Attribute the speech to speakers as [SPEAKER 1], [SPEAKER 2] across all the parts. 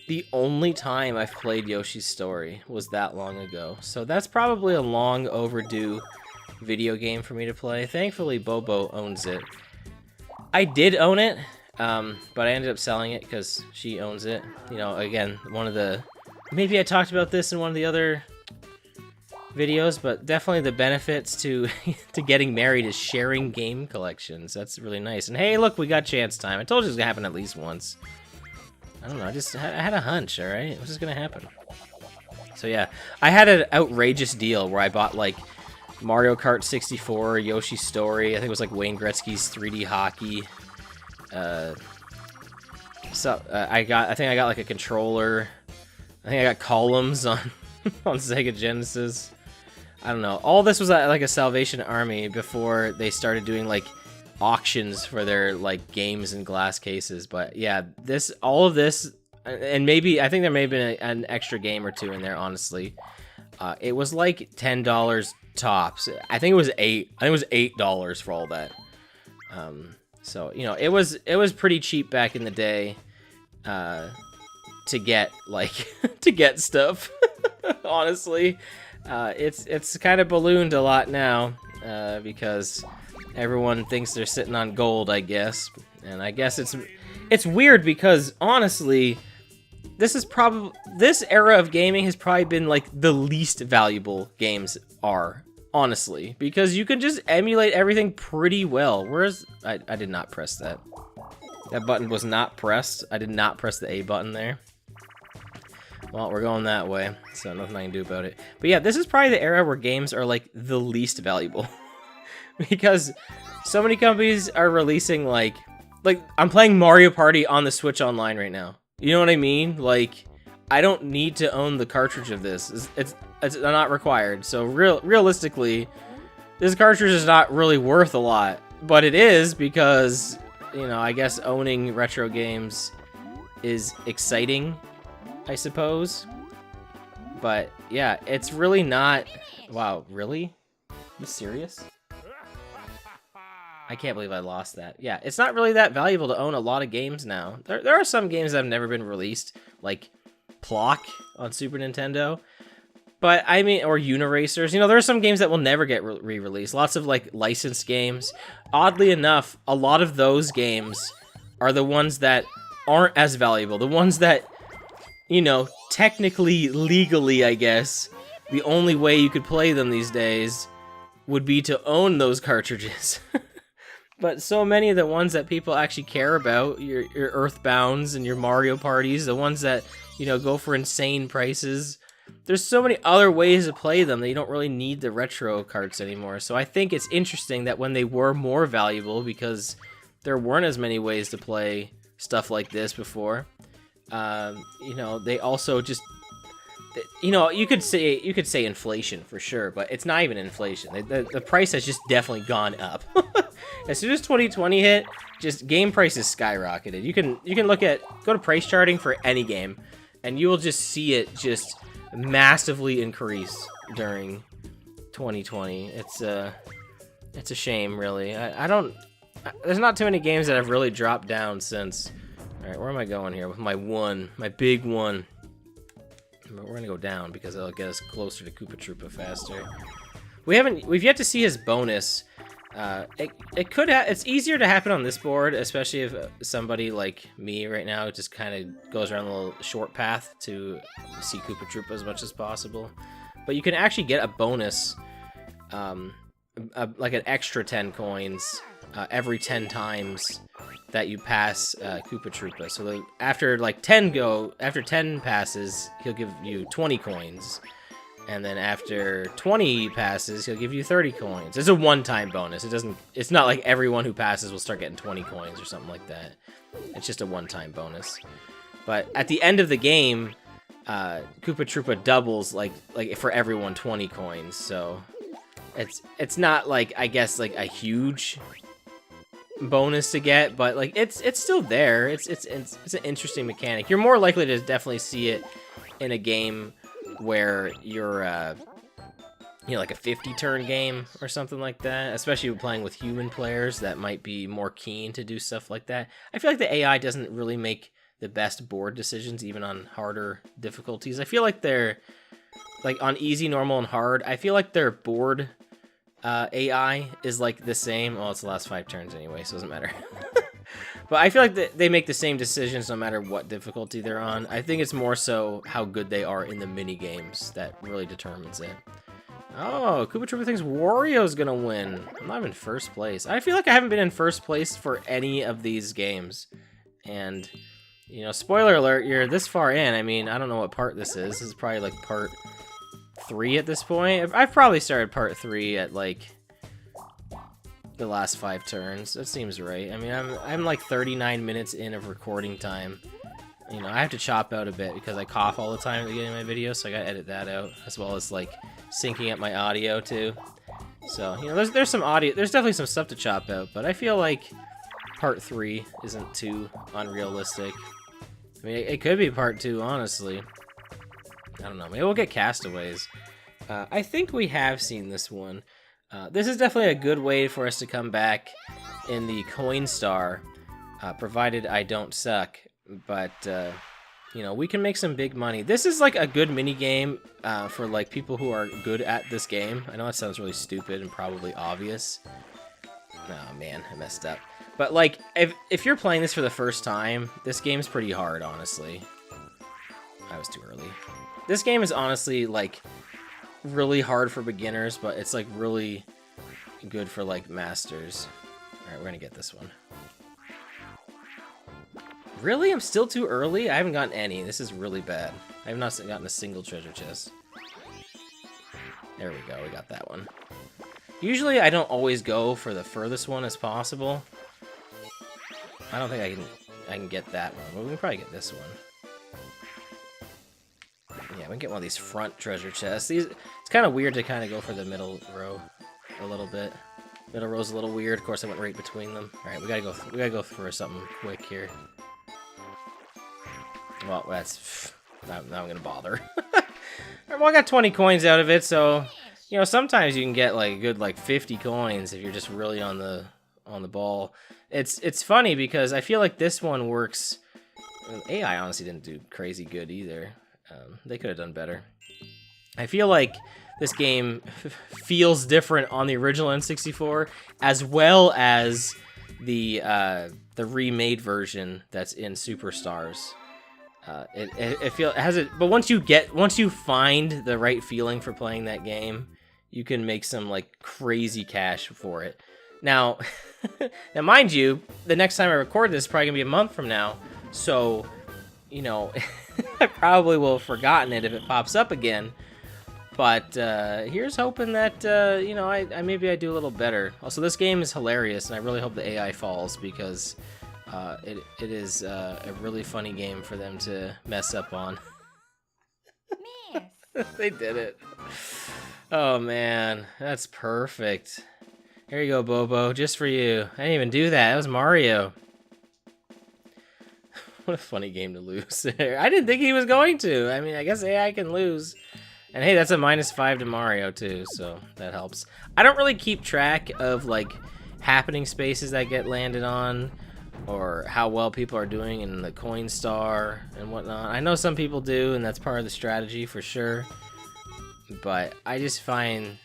[SPEAKER 1] the only time I've played Yoshi's Story was that long ago. So that's probably a long overdue video game for me to play. Thankfully, Bobo owns it. I did own it, but I ended up selling it because she owns it. You know, again, one of the... Maybe I talked about this in one of the other videos, but definitely the benefits to to getting married is sharing game collections. That's really nice. And hey, look, we got chance time. I told you it was gonna happen at least once. I don't know, I had a hunch, alright? It was just gonna happen. So yeah, I had an outrageous deal where I bought like Mario Kart 64, Yoshi's Story, I think it was like Wayne Gretzky's 3D hockey. I think I got like a controller. I think I got columns on on Sega Genesis. I don't know. All this was like a Salvation Army before they started doing like auctions for their like games in glass cases. But yeah, all of this, and maybe I think there may have been an extra game or two in there. Honestly, it was like $10 tops. I think it was $8. I think it was $8 for all that. So you know, it was pretty cheap back in the day. To get like to get stuff. Honestly, it's kind of ballooned a lot now because everyone thinks they're sitting on gold, I guess. And I guess it's weird because honestly, this era of gaming has probably been like the least valuable games are, honestly, because you can just emulate everything pretty well. Whereas I did not press that. That button was not pressed. I did not press the A button there. Well, we're going that way, so nothing I can do about it. But yeah, this is probably the era where games are like the least valuable. Because so many companies are releasing like I'm playing Mario Party on the Switch Online right now. You know what I mean? Like, I don't need to own the cartridge of this. It's not required. So realistically, this cartridge is not really worth a lot. But it is because, you know, I guess owning retro games is exciting, I suppose. But yeah, it's really not... Wow, really? You serious? I can't believe I lost that. Yeah, it's not really that valuable to own a lot of games now. There are some games that have never been released, like Plock on Super Nintendo. But I mean, or Uniracers. You know, there are some games that will never get re-released. Lots of like licensed games. Oddly enough, a lot of those games are the ones that aren't as valuable. The ones that, you know, technically, legally, I guess, the only way you could play them these days would be to own those cartridges. But so many of the ones that people actually care about, your Earthbounds and your Mario Parties, the ones that, you know, go for insane prices, there's so many other ways to play them that you don't really need the retro carts anymore. So I think it's interesting that when they were more valuable, because there weren't as many ways to play stuff like this before, you know, they also just, you know, you could say inflation for sure, but it's not even inflation. The price has just definitely gone up. As soon as 2020 hit, just game prices skyrocketed. You can go to price charting for any game, and you will just see it just massively increase during 2020. It's a shame, really. There's not too many games that have really dropped down since. All right, where am I going here with my big one? We're gonna go down because it'll get us closer to Koopa Troopa faster. We've yet to see his bonus. It's easier to happen on this board, especially if somebody like me right now just kind of goes around a little short path to see Koopa Troopa as much as possible. But you can actually get a bonus, like an extra 10 coins every 10 times that you pass Koopa Troopa. So after 10 passes, he'll give you 20 coins. And then after 20 passes, he'll give you 30 coins. It's a one-time bonus. It's not like everyone who passes will start getting 20 coins or something like that. It's just a one-time bonus. But at the end of the game, Koopa Troopa doubles like for everyone 20 coins. So it's not like, I guess, like a huge bonus to get, but like it's still there. It's an interesting mechanic. You're more likely to definitely see it in a game where you're you know, like a 50-turn game or something like that, especially playing with human players that might be more keen to do stuff like that. I feel like the AI doesn't really make the best board decisions, even on harder difficulties. I feel like they're, like, on easy, normal, and hard, I feel like their board AI is, like, the same. Well, it's the last 5 turns anyway, so it doesn't matter. But I feel like they make the same decisions no matter what difficulty they're on. I think it's more so how good they are in the mini games that really determines it. Oh, Koopa Troopa thinks Wario's gonna win. I'm not in first place. I feel like I haven't been in first place for any of these games. And, you know, spoiler alert, you're this far in. I mean, I don't know what part this is. This is probably like part 3 at this point. I've probably started part 3 at like the last 5 turns. That seems right. I mean, I'm like 39 minutes in of recording time. You know, I have to chop out a bit because I cough all the time at the beginning of my videos, so I gotta edit that out, as well as like syncing up my audio too. So, you know, there's some audio, there's definitely some stuff to chop out, but I feel like part 3 isn't too unrealistic. I mean, it could be part 2, honestly. I don't know, maybe we'll get Castaways. I think we have seen this one. This is definitely a good way for us to come back in the Coin Star, provided I don't suck. But, you know, we can make some big money. This is like a good mini game for like people who are good at this game. I know that sounds really stupid and probably obvious. Oh man, I messed up. But like, if you're playing this for the first time, this game's pretty hard, honestly. I was too early. This game is honestly like really hard for beginners, but it's like really good for like masters. All right, we're gonna get this one. Really? I'm still too early? I haven't gotten any. This is really bad. I have not gotten a single treasure chest. There we go. We got that one. Usually, I don't always go for the furthest one as possible. I don't think I can get that one, but we can probably get this one. Yeah, we can get one of these front treasure chests. It's kind of weird to kind of go for the middle row a little bit. Middle row's a little weird. Of course, I went right between them. All right, we gotta go for something quick here. Well, that's not I'm gonna bother. Well, I got 20 coins out of it, so you know sometimes you can get like a good like 50 coins if you're just really on the ball. It's funny because I feel like this one works. AI honestly didn't do crazy good either. They could have done better. I feel like this game feels different on the original N64 as well as the remade version that's in Superstars. It has it, but once you find the right feeling for playing that game, you can make some like crazy cash for it. Now, now mind you, the next time I record this is probably gonna be a month from now, so you know, I probably will have forgotten it if it pops up again. But here's hoping that you know, I maybe I do a little better. Also, this game is hilarious, and I really hope the AI falls because. It is a really funny game for them to mess up on. They did it. Oh man, that's perfect. Here you go, Bobo, just for you. I didn't even do that. That was Mario. What a funny game to lose. I didn't think he was going to. I mean, I guess AI can lose. And hey, that's a -5 to Mario too, so that helps. I don't really keep track of like happening spaces that get landed on, or how well people are doing in the Coin Star and whatnot. I know some people do, and that's part of the strategy for sure. But I just find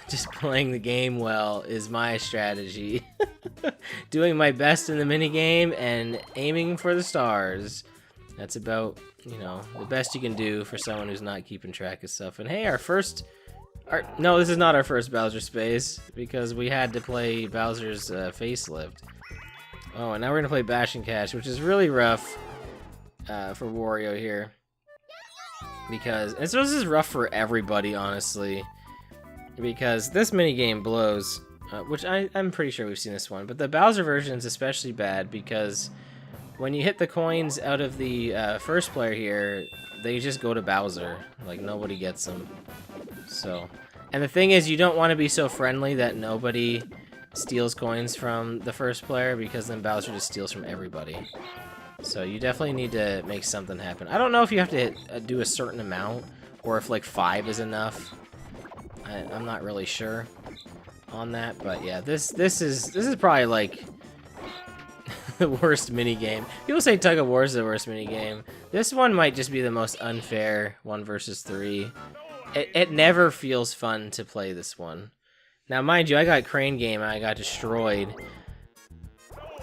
[SPEAKER 1] just playing the game well is my strategy. Doing my best in the minigame and aiming for the stars. That's about, you know, the best you can do for someone who's not keeping track of stuff. And hey, no, this is not our first Bowser space, because we had to play Bowser's facelift. Oh, and now we're gonna play Bash and Cash, which is really rough for Wario here. Because, and so this is rough for everybody, honestly. Because this minigame blows, which I'm pretty sure we've seen this one, but the Bowser version is especially bad because when you hit the coins out of the first player here, they just go to Bowser. Like, nobody gets them. So, and the thing is, you don't want to be so friendly that nobody steals coins from the first player, because then Bowser just steals from everybody. So you definitely need to make something happen. I don't know if you have to do a certain amount, or if like 5 is enough. I'm not really sure on that, but yeah, this is probably like the worst minigame. People say Tug of War is the worst minigame. This one might just be the most unfair 1 versus 3. It never feels fun to play this one. Now, mind you, I got Crane Game and I got destroyed.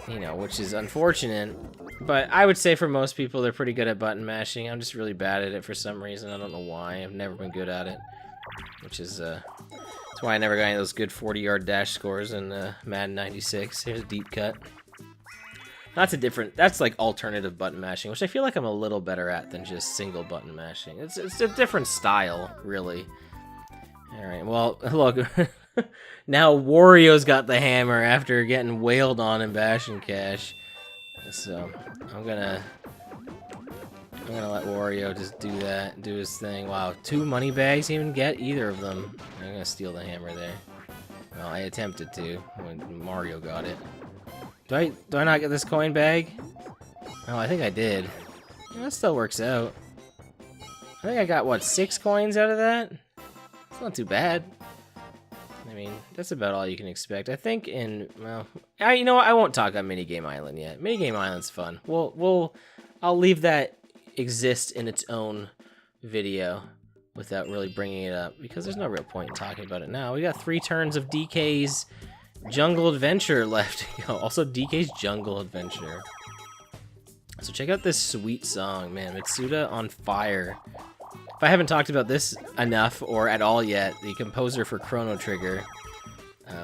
[SPEAKER 1] You know, which is unfortunate. But I would say for most people, they're pretty good at button mashing. I'm just really bad at it for some reason. I don't know why. I've never been good at it. Which is, that's why I never got any of those good 40-yard dash scores in Madden 96. Here's a deep cut. That's like alternative button mashing, which I feel like I'm a little better at than just single button mashing. It's a different style, really. Alright, well, look. Now Wario's got the hammer after getting wailed on in Bash and Cash. So, I'm gonna let Wario just do that, do his thing. Wow, 2 money bags, even get either of them. I'm gonna steal the hammer there. Well, I attempted to when Mario got it. Do I not get this coin bag? Oh, I think I did. Yeah, that still works out. I think I got, what, 6 coins out of that? It's not too bad. I mean, that's about all you can expect. I think well, you know what? I won't talk on Minigame Island yet. Minigame Island's fun. I'll leave that exist in its own video without really bringing it up because there's no real point in talking about it now. We got 3 turns of DK's Jungle Adventure left to go. Also, DK's Jungle Adventure. So check out this sweet song, man. Mitsuda on fire. If I haven't talked about this enough or at all yet, the composer for Chrono Trigger,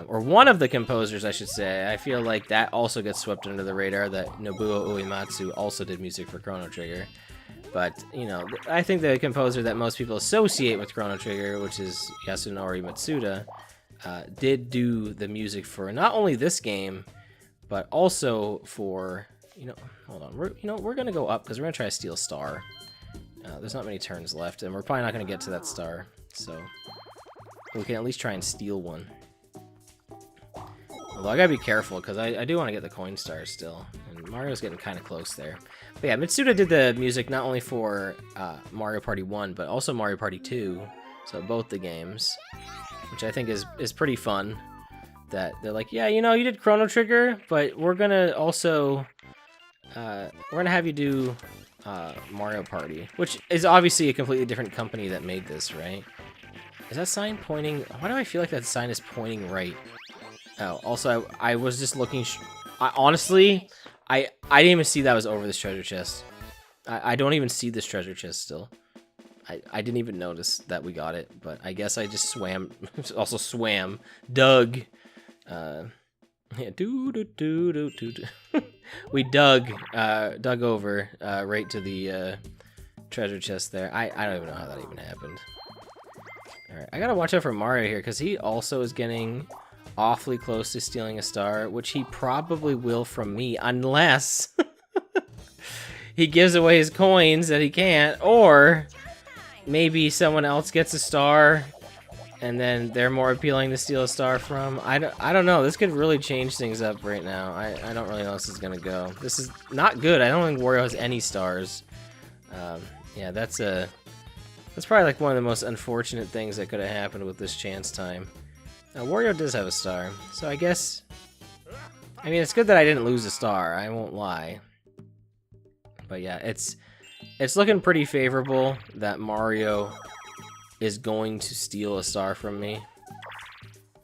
[SPEAKER 1] or one of the composers, I should say, I feel like that also gets swept under the radar, that Nobuo Uematsu also did music for Chrono Trigger. But, you know, I think the composer that most people associate with Chrono Trigger, which is Yasunori Mitsuda, did do the music for not only this game, but also for, you know, hold on, we're gonna go up because we're gonna try to steal a star. There's not many turns left, and we're probably not gonna get to that star, so we can at least try and steal one. Although I gotta be careful because I do want to get the coin stars still, and Mario's getting kind of close there. But yeah, Mitsuda did the music not only for Mario Party 1, but also Mario Party 2, so both the games, which I think is pretty fun. That they're like, yeah, you know, you did Chrono Trigger, but we're gonna also we're gonna have you do Mario Party, which is obviously a completely different company that made this, right? Is that sign pointing? Why do I feel like that sign is pointing right? Oh, also, I was just looking. Honestly, I didn't even see that was over this treasure chest. I don't even see this treasure chest still. I didn't even notice that we got it, but I guess I just swam. Also swam. Dug. Yeah, we dug over right to the treasure chest there. I don't even know how that even happened. All right, I gotta watch out for Mario here because he also is getting awfully close to stealing a star, which he probably will from me unless he gives away his coins that he can't, or maybe someone else gets a star and then they're more appealing to steal a star from. I don't know. This could really change things up right now. I don't really know how this is gonna go. This is not good. I don't think Wario has any stars. Yeah, that's probably like one of the most unfortunate things that could have happened with this chance time. Now, Wario does have a star, so I guess, I mean, it's good that I didn't lose a star, I won't lie. But yeah, it's looking pretty favorable that Mario is going to steal a star from me,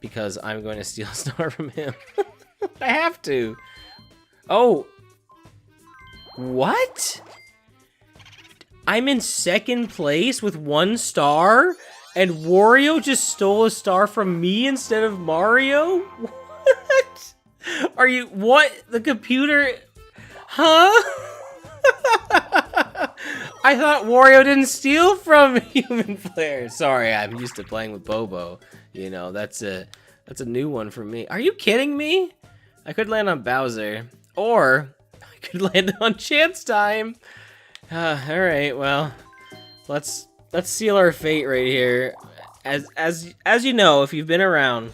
[SPEAKER 1] because I'm going to steal a star from him. I have to. Oh. What? I'm in second place with 1 star? And Wario just stole a star from me instead of Mario? What? Are you... What? The computer... Huh? I thought Wario didn't steal from human players. Sorry, I'm used to playing with Bobo. You know, that's a new one for me. Are you kidding me? I could land on Bowser. Or I could land on Chance Time. Alright, well... Let's seal our fate right here. As you know, if you've been around,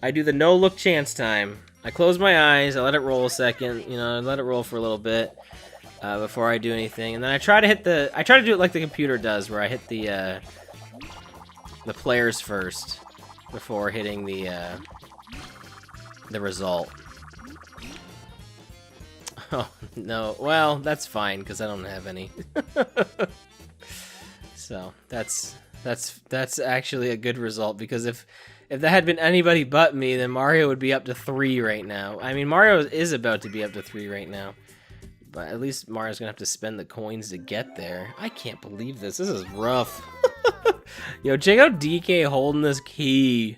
[SPEAKER 1] I do the no look chance time. I close my eyes, I let it roll a second, you know, I let it roll for a little bit before I do anything, and then I try to do it like the computer does, where I hit the players first before hitting the result. Oh, no. Well, that's fine, because I don't have any. So, that's actually a good result, because if that had been anybody but me, then Mario would be up to 3 right now. I mean, Mario is about to be up to 3 right now. But at least Mario's gonna have to spend the coins to get there. I can't believe this. This is rough. Yo, check out DK holding this key.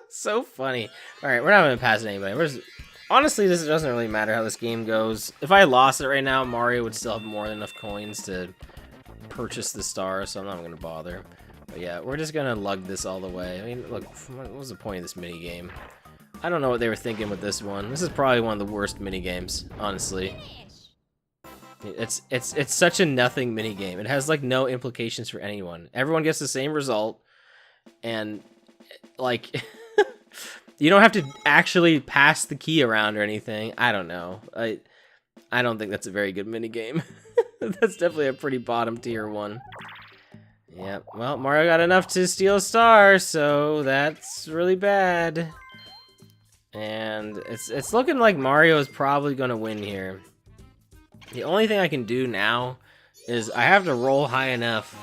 [SPEAKER 1] So funny. Alright, we're not gonna pass it anybody. Honestly, this doesn't really matter how this game goes. If I lost it right now, Mario would still have more than enough coins to purchase the star, so I'm not gonna bother. But yeah, we're just gonna lug this all the way. I mean, look, what was the point of this mini game? I don't know what they were thinking with this one. This is probably one of the worst mini games, honestly. It's such a nothing mini game. It has like no implications for anyone. Everyone gets the same result, and like you don't have to actually pass the key around or anything. I don't know. I don't think that's a very good mini game. That's definitely a pretty bottom tier one. Yeah. Well, Mario got enough to steal a star, so that's really bad. And it's looking like Mario is probably gonna win here. The only thing I can do now is I have to roll high enough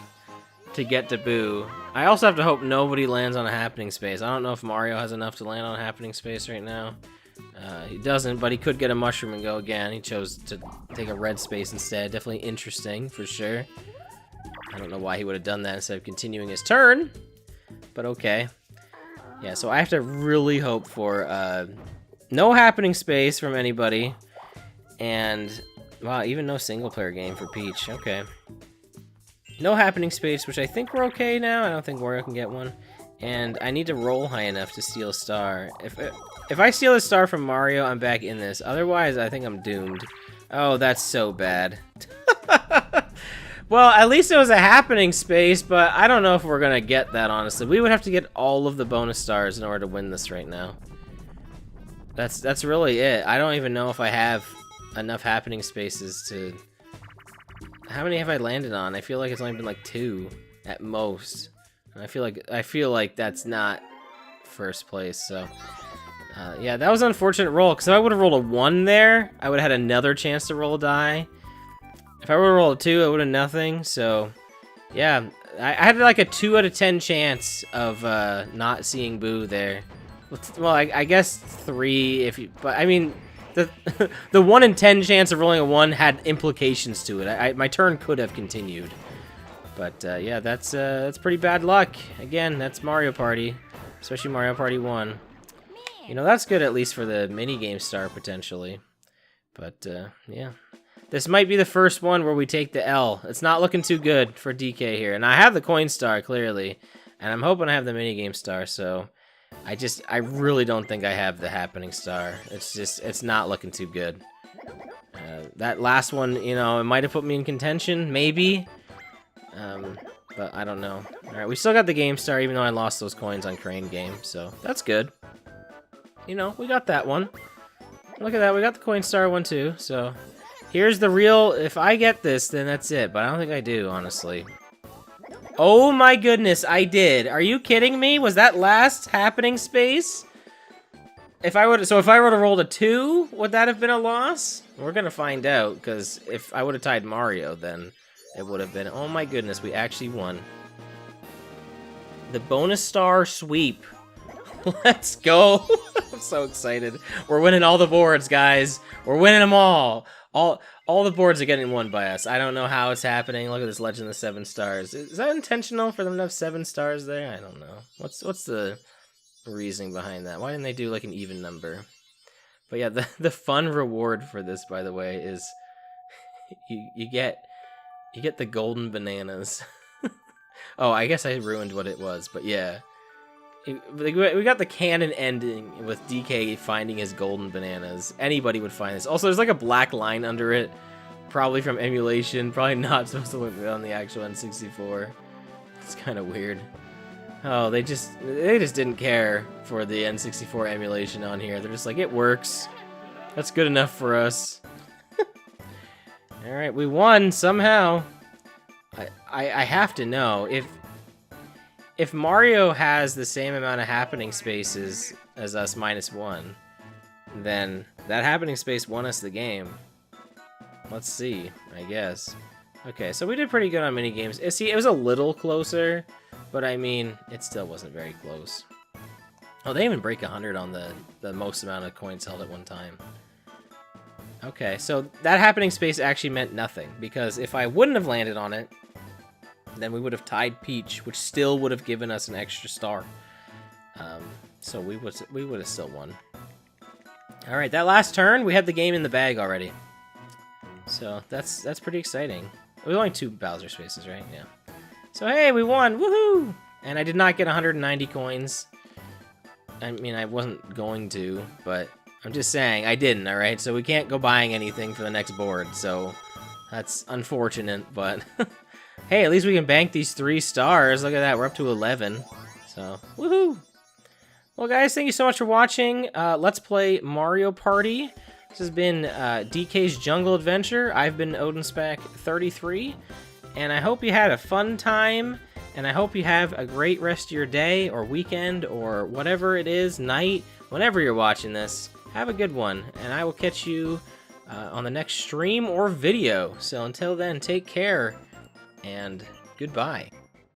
[SPEAKER 1] to get to Boo. I also have to hope nobody lands on a happening space. I don't know if Mario has enough to land on a happening space right now. He doesn't, but he could get a mushroom and go again. He chose to take a red space instead. Definitely interesting, for sure. I don't know why he would have done that instead of continuing his turn, but okay. Yeah, so I have to really hope for no happening space from anybody, and wow, even no single player game for Peach. Okay. No happening space, which I think we're okay now. I don't think Wario can get one. And I need to roll high enough to steal a star. If I steal a star from Mario, I'm back in this. Otherwise, I think I'm doomed. Oh, that's so bad. Well, at least it was a happening space, but I don't know if we're gonna get that, honestly. We would have to get all of the bonus stars in order to win this right now. That's really it. I don't even know if I have enough happening spaces to... How many have I landed on? I feel like it's only been like 2 at most. And I feel like that's not first place, so... yeah, that was an unfortunate roll, because if I would have rolled a 1 there, I would have had another chance to roll a die. If I would have rolled a 2, I would have nothing, so... Yeah, I had like a 2 out of 10 chance of not seeing Boo there. Well, I guess 3 if you... But, I mean... The 1 in 10 chance of rolling a 1 had implications to it. My turn could have continued. But, yeah, that's pretty bad luck. Again, that's Mario Party. Especially Mario Party 1. You know, that's good at least for the minigame star, potentially. But, yeah. This might be the first one where we take the L. It's not looking too good for DK here. And I have the coin star, clearly. And I'm hoping I have the minigame star, so... I really don't think I have the happening star. It's not looking too good. That last one, you know, it might have put me in contention, maybe. But I don't know. Alright, we still got the game star, even though I lost those coins on Crane Game, so that's good. You know, we got that one. Look at that, we got the coin star one too, so... Here's the real... If I get this, then that's it, but I don't think I do, honestly. Oh my goodness, I did. Are you kidding me? Was that last happening space? If I would have rolled a 2, would that have been a loss? We're gonna find out, because if I would have tied Mario, then it would have been. Oh my goodness, we actually won. The bonus star sweep. Let's go. I'm so excited. We're winning all the boards, guys. We're winning them all. All the boards are getting won by us. I don't know how it's happening. Look at this Legend of 7 Stars. Is that intentional for them to have 7 stars there? I don't know. What's the reasoning behind that? Why didn't they do like an even number? But yeah, the fun reward for this, by the way, is you get the golden bananas. Oh, I guess I ruined what it was, but yeah. We got the canon ending with DK finding his golden bananas. Anybody would find this. Also, there's like a black line under it. Probably from emulation. Probably not supposed to look good on the actual N64. It's kind of weird. Oh, they just didn't care for the N64 emulation on here. They're just like, it works. That's good enough for us. Alright, we won somehow. I have to know if Mario has the same amount of happening spaces as us -1, then that happening space won us the game. Let's see, I guess. Okay, so we did pretty good on mini games. See, it was a little closer, but I mean, it still wasn't very close. Oh, they even break 100 on the most amount of coins held at one time. Okay, so that happening space actually meant nothing, because if I wouldn't have landed on it, then we would have tied Peach, which still would have given us an extra star. So we would have still won. All right, that last turn, we had the game in the bag already. So that's pretty exciting. It was only 2 Bowser spaces, right? Yeah. So hey, we won! Woohoo! And I did not get 190 coins. I mean, I wasn't going to, but I'm just saying, I didn't, alright? So we can't go buying anything for the next board, so that's unfortunate, but hey, at least we can bank these 3 stars. Look at that, we're up to 11. So, woohoo! Well, guys, thank you so much for watching. Let's play Mario Party. This has been DK's Jungle Adventure. I've been OdinSpack33, and I hope you had a fun time, and I hope you have a great rest of your day, or weekend, or whatever it is, night, whenever you're watching this. Have a good one, and I will catch you on the next stream or video. So until then, take care, and goodbye.